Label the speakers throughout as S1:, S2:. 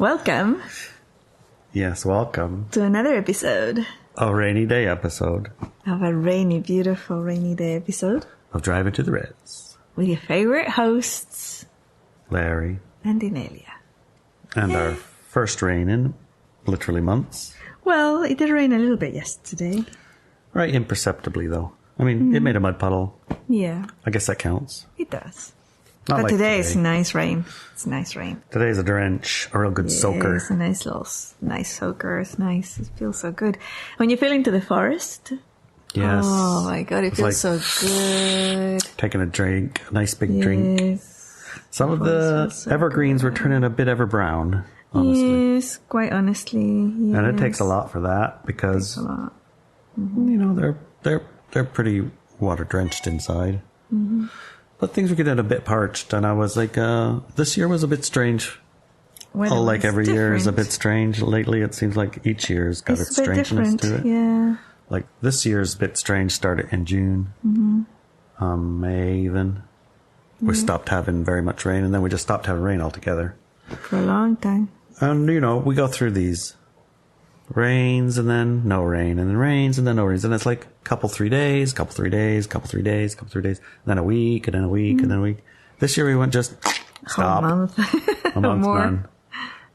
S1: Welcome.
S2: Yes, welcome.
S1: To another episode.
S2: A rainy day episode.
S1: Of a rainy, beautiful rainy day episode.
S2: Of Driving to the Reds.
S1: With your favorite hosts.
S2: Larry.
S1: And Inelia.
S2: And our first rain in literally months.
S1: Well, it did rain a little bit yesterday.
S2: Right, imperceptibly though. I mean, it made a mud puddle.
S1: Yeah.
S2: I guess that counts.
S1: It does.
S2: Not
S1: but
S2: like
S1: today it's nice rain. It's nice rain.
S2: Today's a drench, a real good soaker.
S1: It's a nice little, nice soaker. It's nice. It feels so good. When you feel into the forest.
S2: Yes.
S1: Oh my God, it feels so good.
S2: Taking a drink, a nice big drink. Some of the evergreens were turning a bit ever brown, honestly.
S1: Yes, quite honestly. Yes.
S2: And it takes a lot for that because, you know, they're pretty water drenched inside. Mm-hmm. But things were getting a bit parched, and I was like, this year was a bit strange. Like every year is a bit strange. Lately, it seems like each year's got its strangeness to it.
S1: Yeah.
S2: Like this year's bit strange started in June. May even. We stopped having very much rain, and then we just stopped having rain altogether.
S1: For a long time.
S2: And, you know, we go through these rains, and then no rain, and then rains, and then no rains. And it's like couple 3 days, couple 3 days, couple 3 days, couple 3 days, and then a week, and then a week, and then a week. This year we went just stop.
S1: A month.
S2: A month,
S1: more.
S2: none.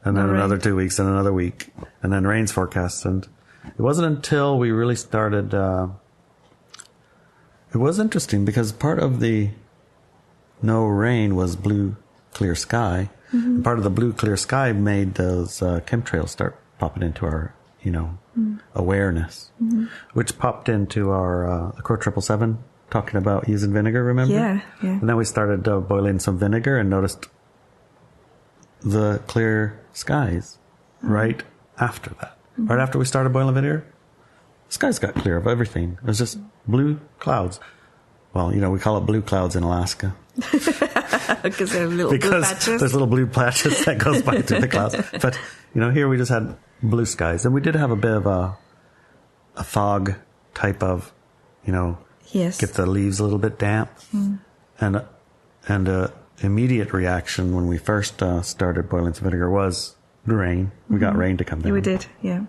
S2: And then another 2 weeks, and another week. And then rain's forecast. And it wasn't until we really started... it was interesting because part of the no rain was blue, clear sky. And part of the blue, clear sky made those chemtrails start popping into our, you know, awareness, which popped into our Core 777 talking about using vinegar, remember?
S1: Yeah.
S2: And then we started boiling some vinegar and noticed the clear skies right after that. Right after we started boiling vinegar, the skies got clear of everything. It was just blue clouds. Well, you know, we call it blue clouds in Alaska.
S1: Because they're little blue patches.
S2: There's little blue patches that goes by through the clouds. But, you know, here we just had blue skies. And we did have a bit of a fog type of, you know, get the leaves a little bit damp. And immediate reaction when we first started boiling some vinegar was the rain. We got rain to come down.
S1: Yeah, we did, yeah.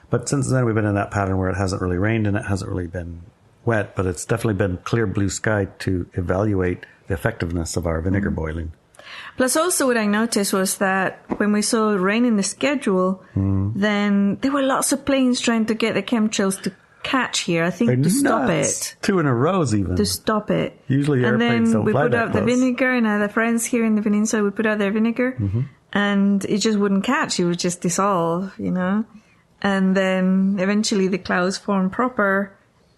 S2: But since then we've been in that pattern where it hasn't really rained and it hasn't really been wet, but it's definitely been clear blue sky to evaluate the effectiveness of our vinegar boiling.
S1: Plus also what I noticed was that when we saw rain in the schedule, then there were lots of planes trying to get the chemtrails to catch here, I think, to stop it.
S2: 2 in a row even.
S1: To stop it.
S2: Usually airplanes don't fly that close.
S1: And then we put out the vinegar, and other friends here in the peninsula would put out their vinegar, and it just wouldn't catch. It would just dissolve, you know. And then eventually the clouds formed proper,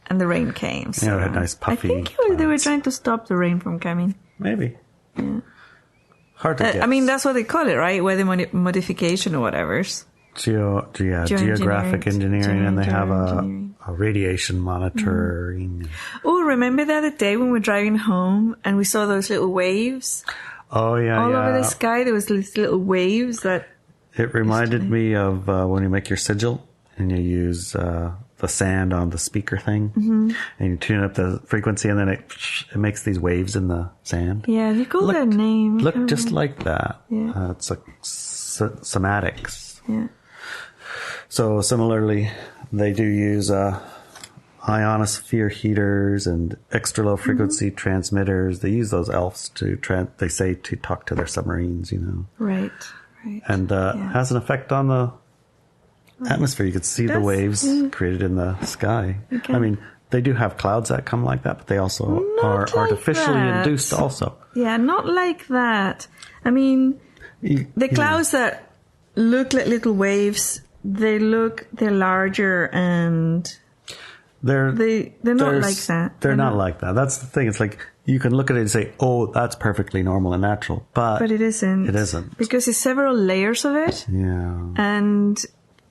S1: and the rain came. So
S2: yeah, it had nice puffy
S1: I think they were trying to stop the rain from coming.
S2: Maybe.
S1: Yeah.
S2: Hard to guess.
S1: I mean, that's what they call it, right? Weather modification or whatever.
S2: Geographic engineering, and they have a radiation monitoring.
S1: Oh, remember the other day when we were driving home and we saw those little waves?
S2: Oh, yeah,
S1: All over the sky, there was these little waves that...
S2: It reminded me of when you make your sigil and you use the sand on the speaker thing, and you tune up the frequency, and then it makes these waves in the sand.
S1: Yeah, you call their name.
S2: Look just like that.
S1: Yeah.
S2: It's like somatics.
S1: Yeah.
S2: So similarly, they do use ionosphere heaters and extra low frequency transmitters. They use those ELFs they say to talk to their submarines, you know.
S1: Right.
S2: And has an effect on the atmosphere. You could see the waves created in the sky. Okay. I mean, they do have clouds that come like that, but they also are artificially induced also.
S1: Yeah, not like that. I mean, the clouds that look like little waves, they're larger and they're not like that.
S2: They're not like that. That's the thing. It's like you can look at it and say, oh, that's perfectly normal and natural. But
S1: it isn't.
S2: It isn't.
S1: Because it's several layers of it.
S2: Yeah.
S1: And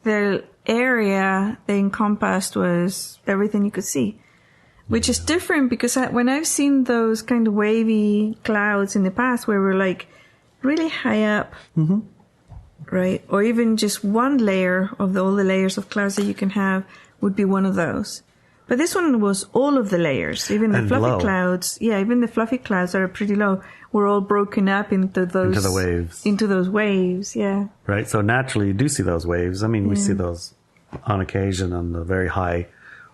S1: the area they encompassed was everything you could see. Which is different because when I've seen those kind of wavy clouds in the past where we're like really high up, right? Or even just one layer of all the layers of clouds that you can have would be one of those. But this one was all of the layers, even the fluffy
S2: low.
S1: clouds. Yeah, even the fluffy clouds that are pretty low were all broken up into
S2: the waves.
S1: Into those waves, yeah.
S2: Right. So naturally, you do see those waves. I mean, we see those on occasion on the very high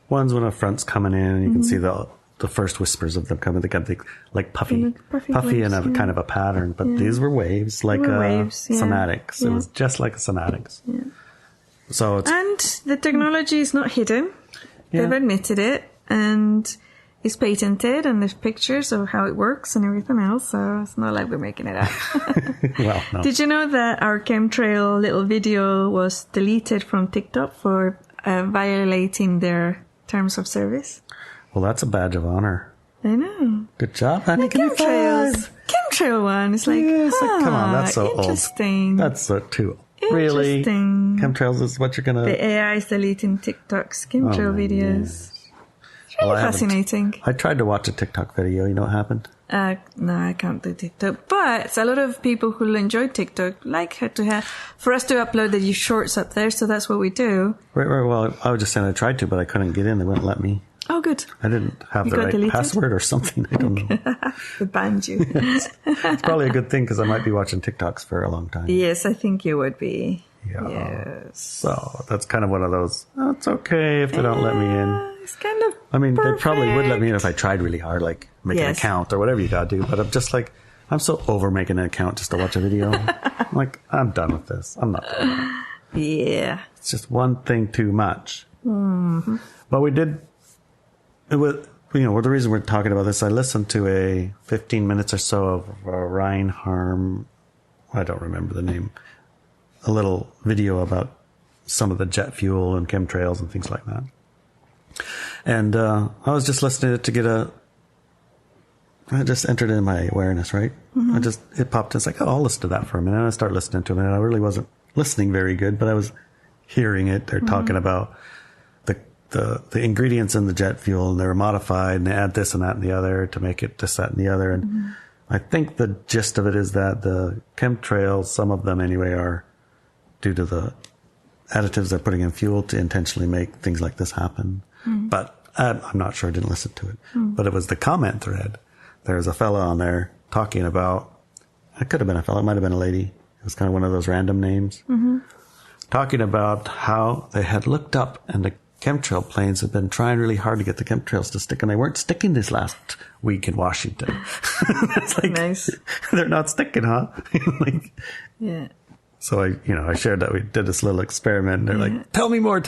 S2: ones when a front's coming in, and you can see the first whispers of them coming. They got like puffy
S1: waves,
S2: and a kind of a pattern. But these were waves, like somatics.
S1: Yeah.
S2: It was just like a somatics.
S1: Yeah.
S2: So
S1: and the technology is not hidden. They've admitted it, and it's patented, and there's pictures of how it works and everything else. So it's not like we're making it up.
S2: Well, no.
S1: Did you know that our chemtrail little video was deleted from TikTok for violating their terms of service?
S2: Well, that's a badge of honor.
S1: I know.
S2: Good job, honey.
S1: The chemtrail one. It's like,
S2: come on, that's so
S1: interesting.
S2: Old. That's so too really.
S1: Interesting.
S2: Chemtrails is what you're gonna.
S1: The AI is deleting TikTok's chemtrail videos. Yes. It's really fascinating.
S2: I tried to watch a TikTok video. You know what happened?
S1: No, I can't do TikTok. But a lot of people who enjoy TikTok like for us to upload the shorts up there. So that's what we do.
S2: Right. Well, I was just saying I tried to, but I couldn't get in. They wouldn't let me.
S1: Oh, good.
S2: I didn't have the right password or something. I don't know.
S1: They banned you.
S2: Yes. It's probably a good thing because I might be watching TikToks for a long time.
S1: Yes, I think you would be.
S2: Yeah.
S1: Yes.
S2: So that's kind of one of those, it's okay if they don't let me in.
S1: It's kind of
S2: I mean,
S1: perfect.
S2: They probably would let me in if I tried really hard, like make an account or whatever you got to do. But I'm just like, I'm so over making an account just to watch a video. I'm like, I'm done with this. I'm not doing it.
S1: Yeah.
S2: It's just one thing too much.
S1: Mm-hmm.
S2: But we did... the reason we're talking about this, I listened to a 15 minutes or so of Ryan Harm, I don't remember the name, a little video about some of the jet fuel and chemtrails and things like that. And I was just listening to it to get I just entered in my awareness, right? Mm-hmm. It popped in. It's like, I'll listen to that for a minute. And I started listening to it, and I really wasn't listening very good, but I was hearing it. They're talking about the ingredients in the jet fuel, and they were modified, and they add this and that and the other to make it this, that, and the other. And I think the gist of it is that the chemtrails, some of them anyway, are due to the additives they're putting in fuel to intentionally make things like this happen. But I'm not sure. I didn't listen to it. But it was the comment thread. There's a fella on there talking about, it could have been a fella, it might have been a lady. It was kind of one of those random names. Talking about how they had looked up and the chemtrail planes have been trying really hard to get the chemtrails to stick, and they weren't sticking this last week in Washington. It's like,
S1: nice.
S2: They're not sticking, huh?
S1: Yeah.
S2: So I shared that we did this little experiment, and they're like, tell me more.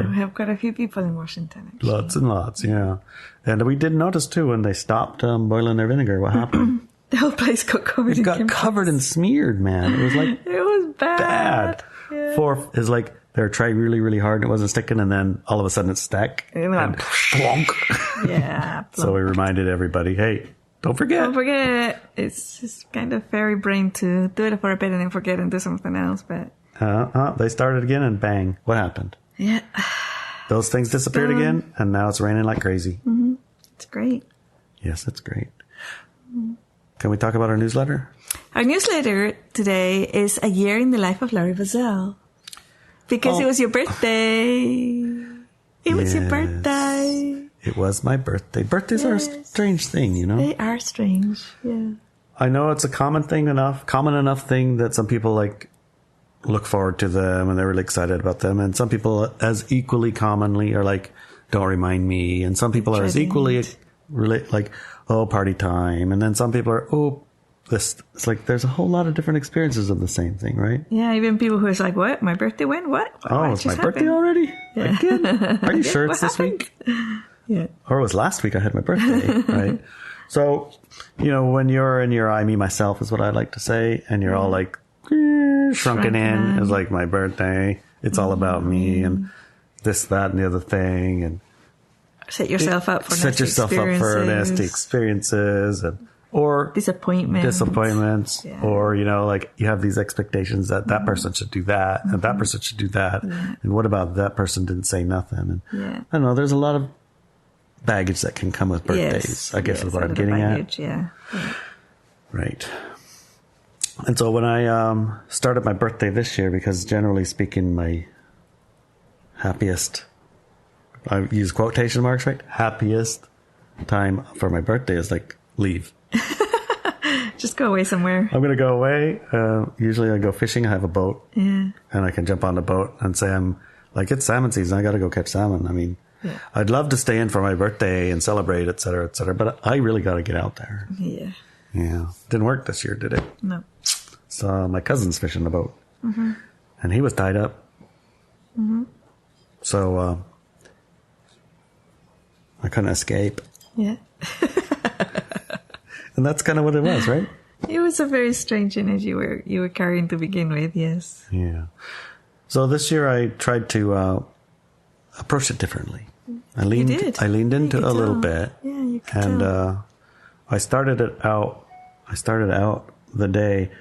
S1: We have quite a few people in Washington, actually.
S2: Lots and lots, yeah. And we did notice too, when they stopped boiling their vinegar, what happened?
S1: The whole place got covered in chemtrails. It got
S2: covered and smeared, man. It was like...
S1: it was bad. Yeah.
S2: It's like they were trying really, really hard and it wasn't sticking, and then all of a sudden it stuck. And plonk.
S1: Yeah. Plonk.
S2: So we reminded everybody, hey, don't forget.
S1: It's just kind of fairy brain to do it for a bit and then forget and do something else. But
S2: they started again, and bang, what happened?
S1: Yeah.
S2: Those things disappeared again, and now it's raining like crazy.
S1: It's great.
S2: Yes, it's great. Can we talk about our newsletter?
S1: Our newsletter today is a year in the life of Larry Buzzell. Because it was your birthday. It was your birthday.
S2: It was my birthday. Birthdays are a strange thing, you know?
S1: They are strange, yeah.
S2: I know it's a common enough thing that some people look forward to them and they're really excited about them. And some people as equally commonly are like, don't remind me. And some people are as equally like, oh, party time. And then some people are, it's like there's a whole lot of different experiences of the same thing, right?
S1: Yeah, even people who is like, what? My birthday when? What?
S2: It's my birthday already?
S1: Yeah.
S2: Again? Are you sure it's this week?
S1: Yeah.
S2: Or it was last week I had my birthday, right? So, when you're in your I, me, myself is what I like to say, and you're all like shrunken in. It's like my birthday. It's all about me and this, that, and the other thing. And
S1: set yourself up for nasty
S2: experiences or disappointments,
S1: yeah.
S2: Or, you have these expectations that that person should do that and that person should do that.
S1: Yeah.
S2: And what about that person didn't say nothing? And I don't know, there's a lot of baggage that can come with birthdays, I guess is what I'm getting at.
S1: Yeah.
S2: Right. And so when I started my birthday this year, because generally speaking, my happiest I use quotation marks, right? Happiest time for my birthday is like leave.
S1: Just go away somewhere.
S2: I'm going to go away. Usually I go fishing. I have a boat.
S1: Yeah.
S2: And I can jump on the boat and say, it's salmon season. I got to go catch salmon. I mean, I'd love to stay in for my birthday and celebrate, et cetera, but I really got to get out there.
S1: Yeah.
S2: Yeah. Didn't work this year, did it?
S1: No.
S2: So my cousin's fishing the boat.
S1: Mm-hmm.
S2: And he was tied up.
S1: Mm-hmm.
S2: So I couldn't escape.
S1: Yeah.
S2: And that's kind of what it was, right?
S1: It was a very strange energy you were carrying to begin with, yes.
S2: Yeah. So this year I tried to approach it differently. I leaned into it a little bit.
S1: Yeah, you could
S2: and
S1: tell.
S2: I started out the day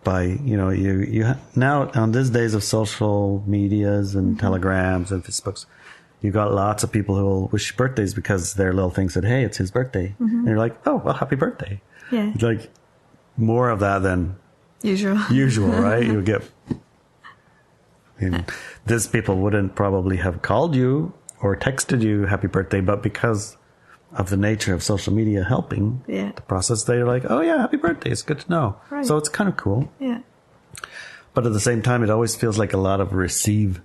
S2: by, you now on these days of social medias and telegrams and Facebooks, you got lots of people who will wish birthdays because their little thing said, hey, it's his birthday. And you're like, oh, well, happy birthday.
S1: Yeah.
S2: It's like more of that than usual, right? You get, these people wouldn't probably have called you or texted you happy birthday, but because of the nature of social media helping the process, they're like, oh yeah, happy birthday. It's good to know. Right. So it's kind of cool.
S1: Yeah.
S2: But at the same time, it always feels like a lot of receive.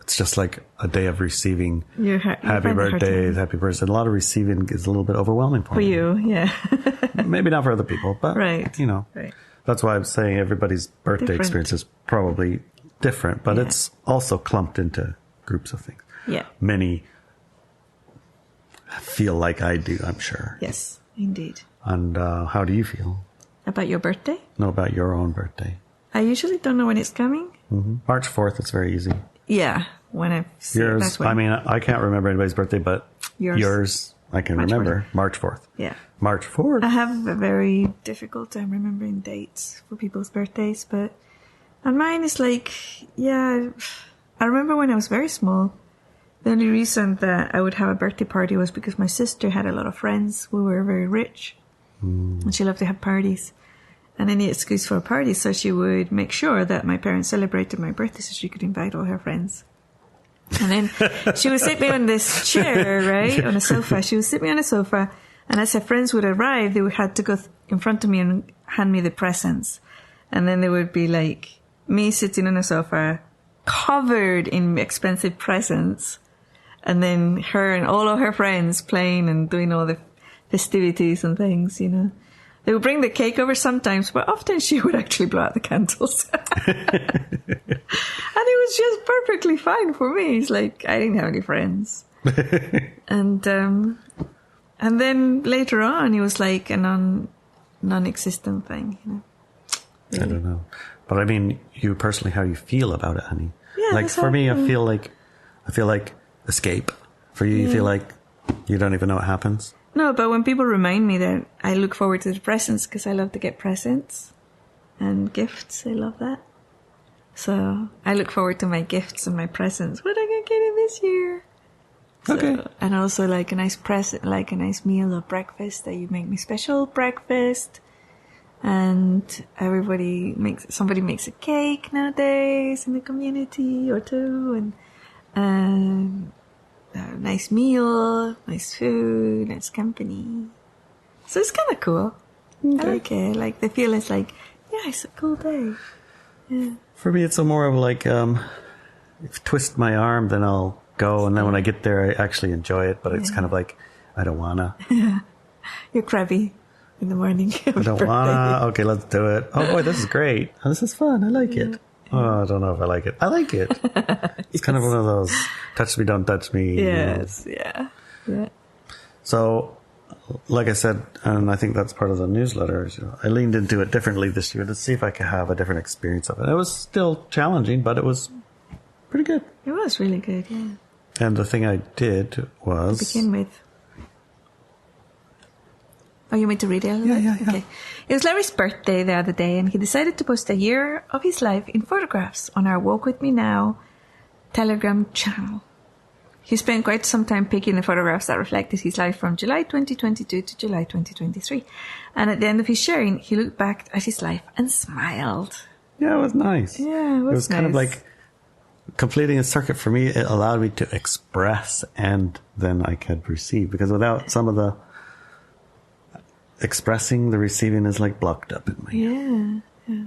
S2: It's just like a day of receiving happy birthdays, happy birthday. A lot of receiving is a little bit overwhelming for me.
S1: You, yeah.
S2: Maybe not for other people, but
S1: right.
S2: That's why I'm saying everybody's birthday experience is probably different, but it's also clumped into groups of things.
S1: Yeah.
S2: Many feel like I do, I'm sure.
S1: Yes, indeed.
S2: And how do you feel?
S1: About your birthday?
S2: No, about your own birthday.
S1: I usually don't know when it's coming.
S2: Mm-hmm. March 4th, it's very easy.
S1: Yeah, when I've seen
S2: yours.
S1: That's when.
S2: I mean, I can't remember anybody's birthday, but yours I can remember. March 4th.
S1: Yeah.
S2: March 4th.
S1: I have a very difficult time remembering dates for people's birthdays, and mine is like, I remember when I was very small, the only reason that I would have a birthday party was because my sister had a lot of friends who were very rich, and she loved to have parties. And any excuse for a party, so she would make sure that my parents celebrated my birthday so she could invite all her friends. And then she would sit me on this chair, right, on a sofa. She would sit me on a sofa, and as her friends would arrive, they would have to go in front of me and hand me the presents. And then there would be like me sitting on a sofa, covered in expensive presents, and then her and all of her friends playing and doing all the festivities and things, They would bring the cake over sometimes, but often she would actually blow out the candles. And it was just perfectly fine for me. It's like, I didn't have any friends. And then later on, it was like a non-existent thing,
S2: Really. I don't know. But I mean, you personally, how you feel about it, honey?
S1: Yeah,
S2: like for me, I feel like escape. For you, you feel like you don't even know what happens?
S1: No, but when people remind me that I look forward to the presents because I love to get presents and gifts. I love that. So I look forward to my gifts and my presents. What am I going to get in this year?
S2: Okay.
S1: And also like a nice present, like a nice meal or breakfast that you make me special breakfast. And somebody makes a cake nowadays in the community or two. And nice meal, nice food, nice company. So it's kind of cool. Okay. I like it. Like the feeling is like, it's a cool day. Yeah.
S2: For me, it's more of like, if you twist my arm, then I'll go. And then when I get there, I actually enjoy it. But it's kind of like, I don't wanna.
S1: Yeah. You're crabby in the morning.
S2: I don't wanna. Okay, let's do it. Oh boy, this is great. Oh, this is fun. I like it. Oh, I don't know if I like it. I like it. It's kind of one of those touch me, don't touch me.
S1: Yes, yeah.
S2: So, like I said, and I think that's part of the newsletter, I leaned into it differently this year to see if I could have a different experience of it. It was still challenging, but it was pretty good.
S1: It was really good, yeah.
S2: And the thing I did was...
S1: To begin with. Oh, you meant to read it?
S2: Yeah.
S1: Okay. It was Larry's birthday the other day, and he decided to post a year of his life in photographs on our Walk With Me Now Telegram channel. He spent quite some time picking the photographs that reflected his life from July 2022 to July 2023. And at the end of his sharing, he looked back at his life and smiled.
S2: Yeah, it was nice.
S1: Yeah, it was nice.
S2: Kind of like completing a circuit for me, it allowed me to express and then I could receive. Because without some of the expressing, the receiving is like blocked up in my head.
S1: Yeah.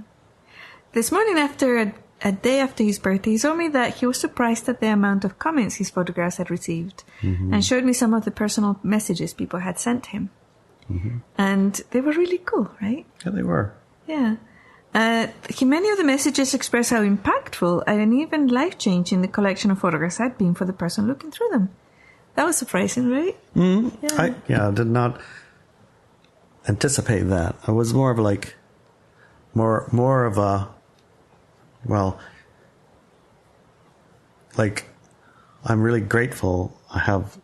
S1: This morning, after a day after his birthday, he told me that he was surprised at the amount of comments his photographs had received, and showed me some of the personal messages people had sent him. And they were really cool, right?
S2: Yeah, they were.
S1: Yeah. Many of the messages express how impactful and even life-changing the collection of photographs had been for the person looking through them. That was surprising, right?
S2: I did not anticipate that. I was more of like, more of a, well, like, I'm really grateful I have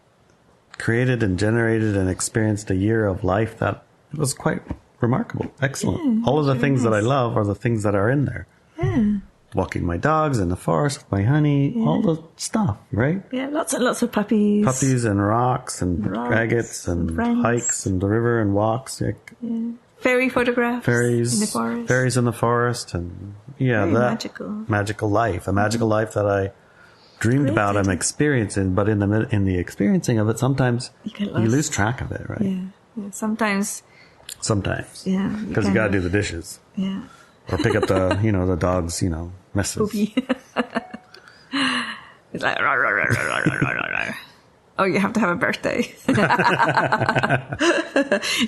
S2: created and generated and experienced a year of life that was quite remarkable. Excellent.
S1: Yeah,
S2: all of the things that I love are the things that are in there.
S1: Yeah.
S2: Walking my dogs in the forest with my honey, all the stuff, right?
S1: Yeah, lots and lots of puppies.
S2: Puppies and rocks and agates and hikes and the river and walks.
S1: Fairy photographs.
S2: Fairies
S1: in the forest.
S2: Fairies in the forest. And
S1: Very
S2: that
S1: magical.
S2: Magical life. A magical life that I dreamed about and experiencing, but in the experiencing of it, sometimes you lose track of it, right?
S1: Yeah. Sometimes. Yeah.
S2: Because you got to do the dishes.
S1: Yeah.
S2: Or pick up the, the dog's, messes.
S1: Poopy. It's like, rah, rah, rah, rah, rah, rah, rah. Oh, you have to have a birthday. You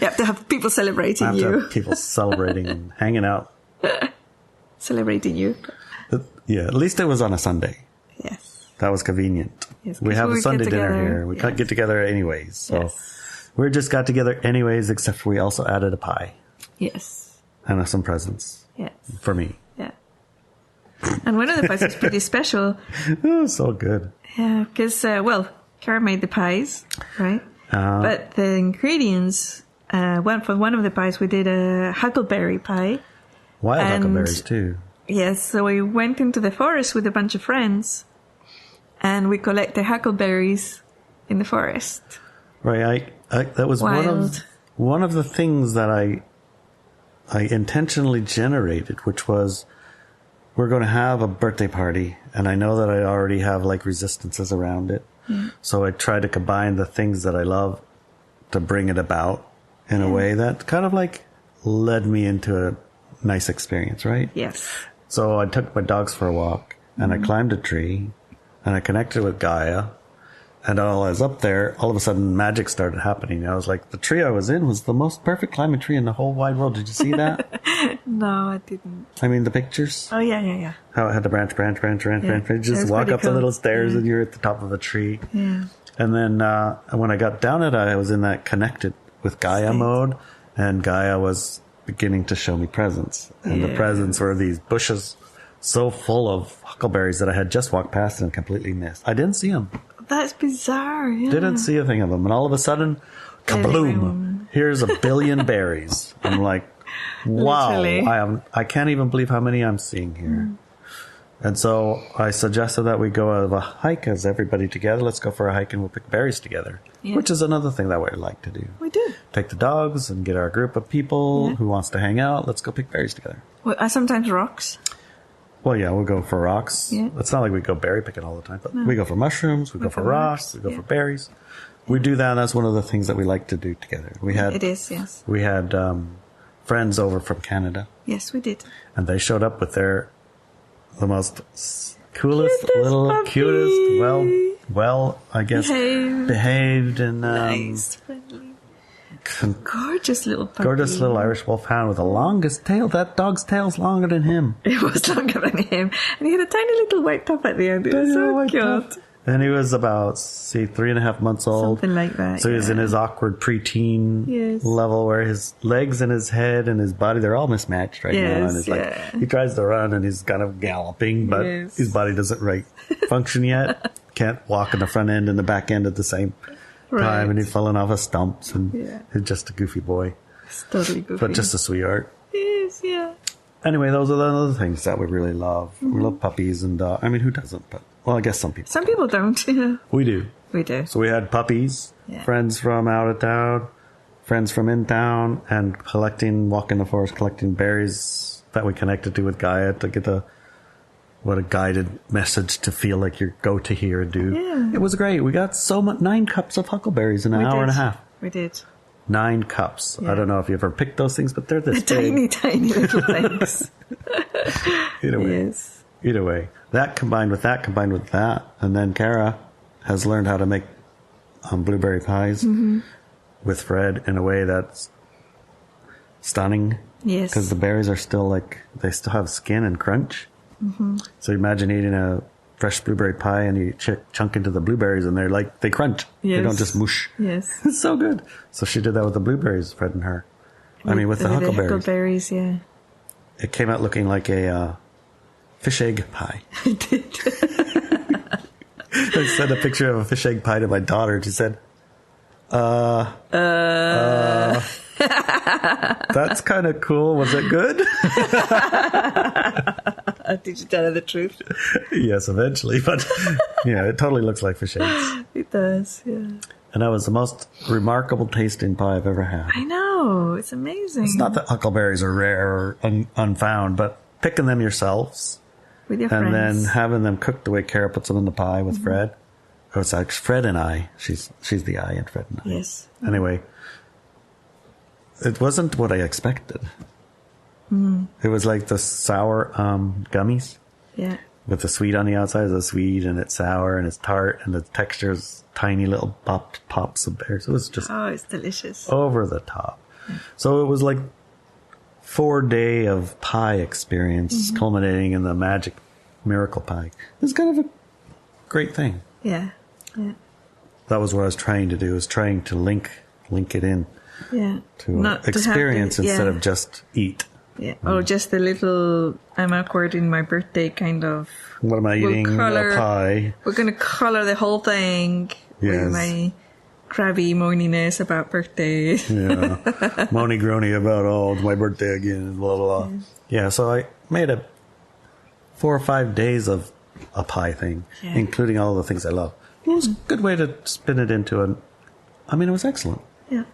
S1: have to have people celebrating you.
S2: To have people celebrating and hanging out.
S1: Celebrating you.
S2: Yeah, at least it was on a Sunday.
S1: Yes.
S2: That was convenient.
S1: Yes,
S2: we have a Sunday dinner here. We can't get together anyways. So we just got together anyways, except for we also added a pie.
S1: Yes.
S2: And some presents.
S1: Yes.
S2: For me.
S1: Yeah. And one of the pies was pretty special.
S2: Oh, so good.
S1: Yeah, because, Kara made the pies, right? But the ingredients, for one of the pies, we did a huckleberry pie.
S2: Wild huckleberries, too.
S1: Yes, so we went into the forest with a bunch of friends, and we collected huckleberries in the forest.
S2: Right, that was one of the things that I intentionally generated, which was, we're going to have a birthday party, and I know that I already have like resistances around it. So I try to combine the things that I love to bring it about in a way that kind of like led me into a nice experience, right?
S1: Yes.
S2: So I took my dogs for a walk, and I climbed a tree, and I connected with Gaia. And while I was up there, all of a sudden magic started happening. I was like, the tree I was in was the most perfect climbing tree in the whole wide world. Did you see that?
S1: No, I didn't.
S2: I mean, the pictures.
S1: Oh, yeah.
S2: How it had the branch. Just walk up the little stairs and you're at the top of a tree.
S1: Yeah.
S2: And then when I got down it, I was in that connected with Gaia mode. And Gaia was beginning to show me presents. And the presents were these bushes so full of huckleberries that I had just walked past and completely missed. I didn't see them.
S1: That's bizarre, yeah.
S2: Didn't see a thing of them. And all of a sudden, kabloom, here's 1 billion berries. I'm like, wow,
S1: literally.
S2: I can't even believe how many I'm seeing here. And so I suggested that we go have a hike as everybody together. Let's go for a hike and we'll pick berries together, which is another thing that we like to do.
S1: We do.
S2: Take the dogs and get our group of people who wants to hang out. Let's go pick berries together.
S1: Well, sometimes rocks.
S2: Well, yeah, we'll go for rocks.
S1: Yeah.
S2: It's not like we go berry picking all the time, but we go for mushrooms, we go for rocks, we go for berries. We do that, and that's one of the things that we like to do together.
S1: It is, yes.
S2: We had friends over from Canada.
S1: Yes, we did.
S2: And they showed up with the most coolest, cutest, well, I guess, behaved and
S1: nice, friendly. Gorgeous little puppy.
S2: Gorgeous little Irish wolfhound with the longest tail. That dog's tail's longer than him.
S1: It was longer than him. And he had a tiny little white top at the end. It was so cute.
S2: And he was about, 3.5 months old.
S1: Something like that.
S2: So he was in his awkward preteen level where his legs and his head and his body, they're all mismatched right now. And it's like, he tries to run and he's kind of galloping, but his body doesn't function yet. Can't walk in the front end and the back end at the same time, and he's falling off of stumps, and he's just a goofy boy.
S1: It's totally goofy.
S2: But just a sweetheart.
S1: Yes, yeah.
S2: Anyway, those are the other things that we really love. We love puppies and I mean, who doesn't? But, well, I guess some people.
S1: Some people don't, yeah.
S2: We do.
S1: We do.
S2: So we had puppies, friends from out of town, friends from in town, and walking the forest, collecting berries that we connected to with Gaia to get the what a guided message to feel like you go to here and do.
S1: Yeah.
S2: It was great. We got 9 cups of huckleberries in an hour and a half.
S1: We did.
S2: 9 cups.
S1: Yeah.
S2: I don't know if you ever picked those things, but they're this
S1: tiny,
S2: big.
S1: tiny little things.
S2: Either way.
S1: Yes.
S2: Either way. That combined with that. And then Cara has learned how to make blueberry pies with Fred in a way that's stunning.
S1: Yes.
S2: Because the berries are still they still have skin and crunch. Mm-hmm. So imagine eating a fresh blueberry pie and you chunk into the blueberries and they crunch.
S1: Yes.
S2: They don't just mush.
S1: Yes.
S2: It's so good. So she did that with the blueberries, Fred and her. With the huckleberries.
S1: The huckleberries, yeah.
S2: It came out looking like a fish egg pie.
S1: It did.
S2: I sent a picture of a fish egg pie to my daughter and she said, that's kind of cool. Was it good?
S1: Did you tell her the truth?
S2: Yes, eventually. But yeah, it totally looks like fish eggs.
S1: It does, yeah.
S2: And that was the most remarkable tasting pie I've ever had.
S1: I know. It's amazing.
S2: It's not that huckleberries are rare or unfound, but picking them yourselves
S1: with your
S2: and
S1: friends.
S2: then having them cooked the way Cara puts them in the pie with Fred. Oh, it's like Fred and I. She's the I and Fred and I.
S1: Yes.
S2: Anyway, it wasn't what I expected. It was like the sour gummies.
S1: Yeah.
S2: With the sweet on the outside, it's sweet and it's sour and it's tart and the texture's tiny little pops of berries. It was just
S1: it's delicious.
S2: over the top. So it was like 4-day of pie experience culminating in the magic miracle pie. It's kind of a great thing.
S1: Yeah. Yeah.
S2: That was what I was trying to do, is trying to link it in to
S1: Not
S2: experience
S1: to have
S2: instead of just eat.
S1: Yeah. Or just a little, I'm awkward in my birthday kind of.
S2: What am I eating? A pie.
S1: We're going to color the whole thing with my crabby moaniness about birthday.
S2: Yeah. Moany groany about, my birthday again, blah, blah, blah. Yeah, so I made 4 or 5 days of a pie thing, including all the things I love. It was a good way to spin it into it was excellent.
S1: Yeah.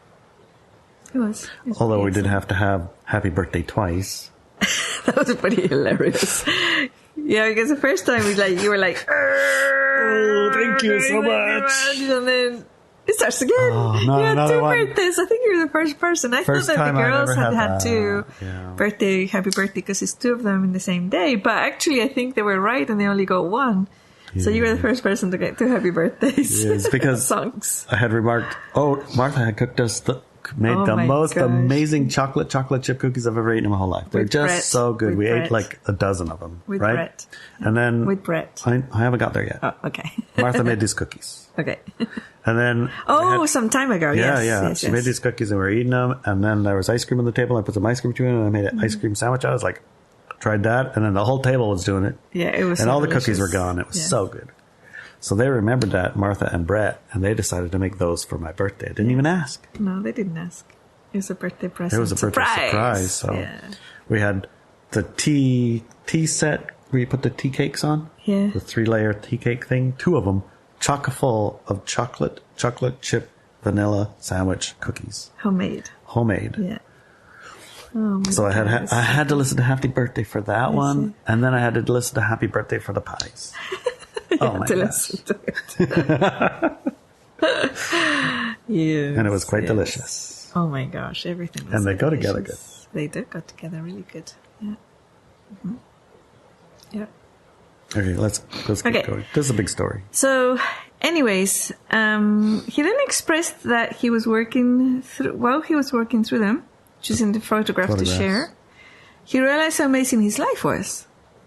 S1: It was.
S2: Although we did have to have happy birthday twice.
S1: That was pretty hilarious. Yeah, because the first time you were like,
S2: oh, thank you so much.
S1: And then it starts again.
S2: Oh, no,
S1: you had
S2: another
S1: 2
S2: one.
S1: birthdays. I think you were the first person. I thought that the girls had 2 happy birthday, because it's 2 of them in the same day. But actually, I think they were right and they only got 1. Yeah. So you were the first person to get 2 happy birthdays.
S2: Yes, because
S1: songs.
S2: I had remarked, Martha had cooked us made the most amazing chocolate chip cookies I've ever eaten in my whole life. They're just so good. We ate like a dozen of them.
S1: With
S2: right?
S1: Brett.
S2: And then
S1: with Brett.
S2: I haven't got there yet.
S1: Oh, okay.
S2: Martha made these cookies.
S1: Okay.
S2: And then
S1: some time ago. Yes.
S2: She made these cookies and we were eating them. And then there was ice cream on the table. I put some ice cream between it and I made an ice cream sandwich. I was like, tried that. And then the whole table was doing it.
S1: Yeah, it was.
S2: And all
S1: delicious.
S2: the cookies were gone. It was so good. So they remembered that, Martha and Brett, and they decided to make those for my birthday. I didn't even ask.
S1: No, they didn't ask. It was a birthday present.
S2: It was a birthday surprise. So we had the tea set where you put the tea cakes on.
S1: Yeah.
S2: The 3-layer tea cake thing. 2 of them, chock full of chocolate chip, vanilla sandwich cookies.
S1: Homemade.
S2: Yeah.
S1: Oh my
S2: so I had to listen to Happy Birthday for that one, and then I had to listen to Happy Birthday for the pies. Oh my gosh.
S1: Yes,
S2: and it was quite delicious.
S1: Oh my gosh, everything was
S2: and they go
S1: delicious.
S2: together good.
S1: They did go together really good. Yeah. Mm-hmm. Yeah.
S2: Okay, let's keep going. This is a big story.
S1: So, anyways, he then expressed that he was working through them, choosing the photograph to share. He realized how amazing his life was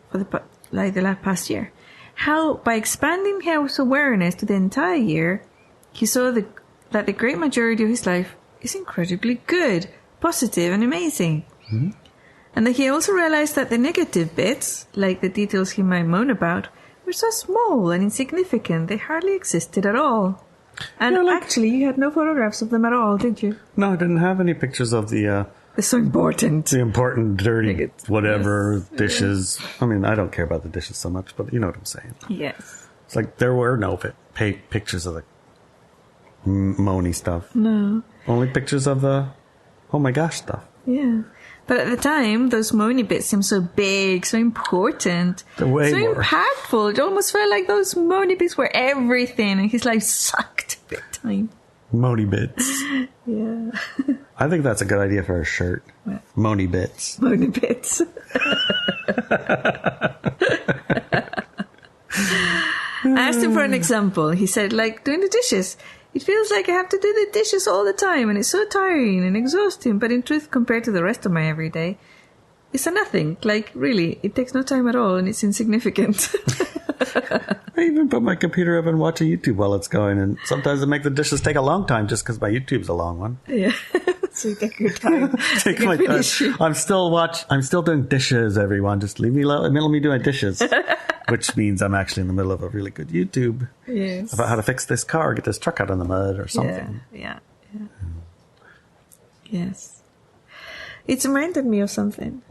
S1: for the past year. How, by expanding his awareness to the entire year, he saw that the great majority of his life is incredibly good, positive, and amazing. Mm-hmm. And that he also realized that the negative bits, like the details he might moan about, were so small and insignificant they hardly existed at all. And actually, you had no photographs of them at all, did you?
S2: No, I didn't have any pictures of the
S1: so important.
S2: The important, dirty, dishes. I mean, I don't care about the dishes so much, but you know what I'm saying.
S1: Yes.
S2: It's like there were no pictures of the Moany stuff.
S1: No.
S2: Only pictures of the oh my gosh stuff.
S1: Yeah. But at the time, those Moany Bits seemed so big, so important, so
S2: more
S1: impactful. It almost felt like those Moany Bits were everything, and his life sucked big time.
S2: Moany Bits.
S1: Yeah.
S2: I think that's a good idea for a shirt.
S1: What?
S2: Moany Bits.
S1: Moany Bits. I asked him for an example. He said, like doing the dishes. It feels like I have to do the dishes all the time, and it's so tiring and exhausting. But in truth, compared to the rest of my everyday, it's a nothing. Like, really, it takes no time at all, and it's insignificant.
S2: I even put my computer up and watch a YouTube while it's going, and sometimes it makes the dishes take a long time just because my YouTube's a long one.
S1: Yeah. So you take your time.
S2: Take my time. I'm still doing dishes, everyone. Just leave me alone. Let me do my dishes. Which means I'm actually in the middle of a really good YouTube.
S1: Yes.
S2: About how to fix this car, get this truck out of the mud or something.
S1: Yeah. Yes. It's reminded me of something.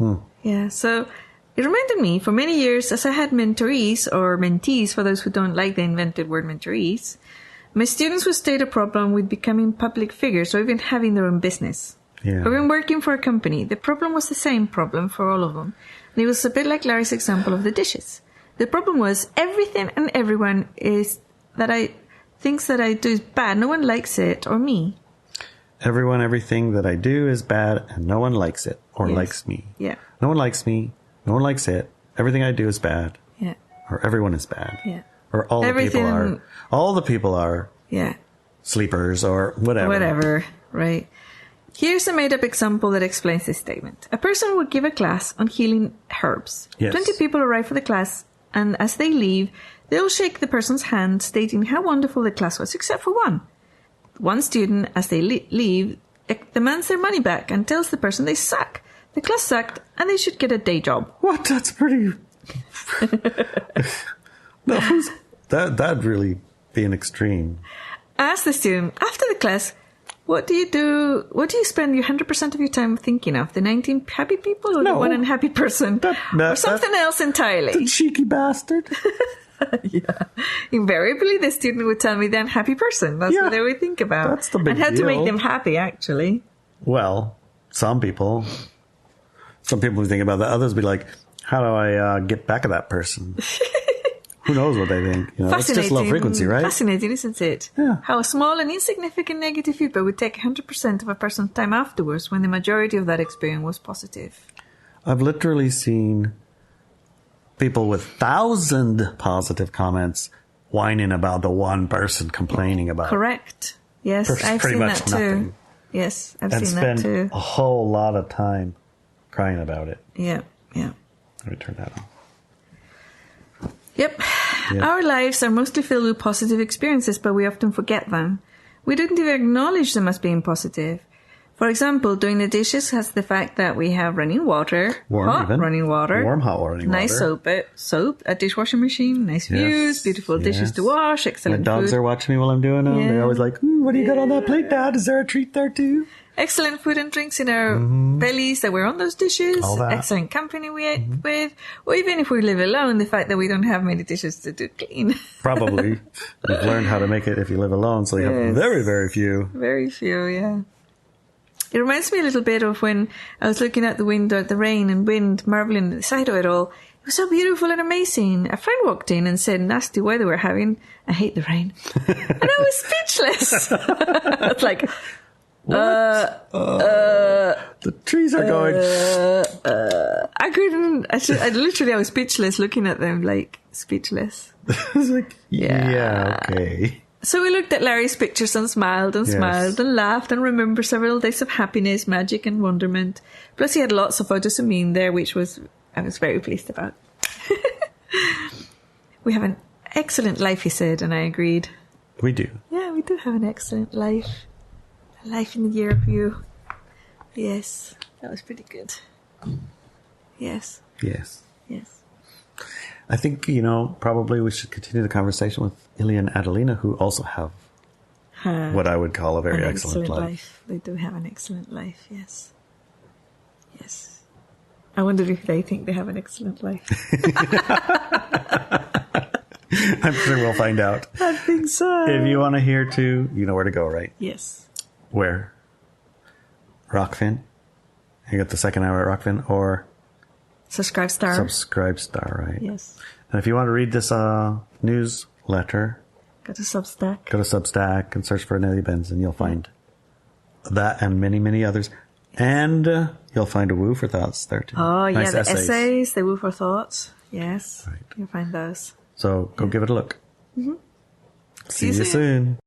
S1: Yeah. So it reminded me, for many years, as I had mentorees, or mentees, for those who don't like the invented word mentorees, my students would state a problem with becoming public figures or even having their own business.
S2: Yeah.
S1: Or even working for a company. The problem was the same problem for all of them. And it was a bit like Larry's example of the dishes. The problem was everything and everyone thinks that I do is bad. No one likes it, or me.
S2: Everything that I do is bad, and no one likes it or likes me.
S1: Yeah.
S2: No one likes me. No one likes it. Everything I do is bad.
S1: Yeah.
S2: Or everyone is bad.
S1: Yeah.
S2: Or all the people are.
S1: Yeah.
S2: Sleepers or whatever.
S1: Whatever. Right. Here's a made-up example that explains this statement. A person would give a class on healing herbs.
S2: Yes.
S1: 20 people arrive for the class, and as they leave, they'll shake the person's hand, stating how wonderful the class was, except for one. One student, as they leave, demands their money back and tells the person they suck. The class sucked, and they should get a day job.
S2: What? That's pretty... No, that'd really be an extreme.
S1: Ask the student, after the class, what do you spend your 100% of your time thinking of? The 19 happy people or the one unhappy person? Or something else entirely?
S2: The cheeky bastard.
S1: Yeah. Invariably, the student would tell me the unhappy person. That's what they would think about.
S2: That's the big
S1: and how
S2: deal.
S1: to make them happy, actually.
S2: Well, some people would think about that. Others would be like, how do I get back at that person? Who knows what they think? It's just low frequency, right?
S1: Fascinating, isn't it?
S2: Yeah.
S1: How a small and insignificant negative feedback would take 100% of a person's time afterwards when the majority of that experience was positive.
S2: I've literally seen people with 1,000 positive comments whining about the one person complaining about.
S1: Correct. Yes, I've seen that too.
S2: Nothing.
S1: Yes, I've seen that too.
S2: And spend a whole lot of time crying about it.
S1: Yeah.
S2: Let me turn that on.
S1: Yep. Our lives are mostly filled with positive experiences, but we often forget them. We don't even acknowledge them as being positive. For example, doing the dishes has the fact that we have running water, hot running water,
S2: warm hot running water,
S1: nice soap, a dishwashing machine, nice views, beautiful dishes to wash, excellent
S2: food. My dogs are watching me while I'm doing them. They're always like, what do you got on that plate, Dad? Is there a treat there too?
S1: Excellent food and drinks in our bellies that were on those dishes.
S2: All that.
S1: Excellent company we ate with. Or even if we live alone, the fact that we don't have many dishes to do clean.
S2: Probably. You've learned how to make it if you live alone, so you have very, very few.
S1: Very few, yeah. It reminds me a little bit of when I was looking out the window at the rain and wind, marveling at the sight of it all. It was so beautiful and amazing. A friend walked in and said, nasty weather we're having. I hate the rain. And I was speechless. I was like...
S2: the trees are going.
S1: I couldn't. I was speechless, looking at them, like speechless.
S2: I was like, yeah, okay.
S1: So we looked at Larry's pictures and smiled and smiled and laughed and remembered several days of happiness, magic, and wonderment. Plus, he had lots of photos of me in there, which I was very pleased about. We have an excellent life, he said, and I agreed.
S2: We do.
S1: Yeah, we do have an excellent life. Life in the year of you. Yes, that was pretty good. Yes.
S2: I think, probably we should continue the conversation with Ilya and Adelina, who also have what I would call a very excellent life.
S1: They do have an excellent life, yes. I wonder if they think they have an excellent life.
S2: I'm sure we'll find out.
S1: I think so.
S2: If you want to hear too, you know where to go, right?
S1: Yes.
S2: Where? Rockfin You get the second hour at Rockfin or
S1: Subscribe Star,
S2: right?
S1: Yes.
S2: And if you want to read this newsletter,
S1: go to Substack.
S2: Go to Substack and search for Inelia Benz, and you'll find that and many, many others. And you'll find a Woo for Thoughts there too.
S1: Oh, nice the essays, the Woo for Thoughts. Yes, right. You'll find those.
S2: So go give it a look.
S1: Mm-hmm.
S2: See you soon.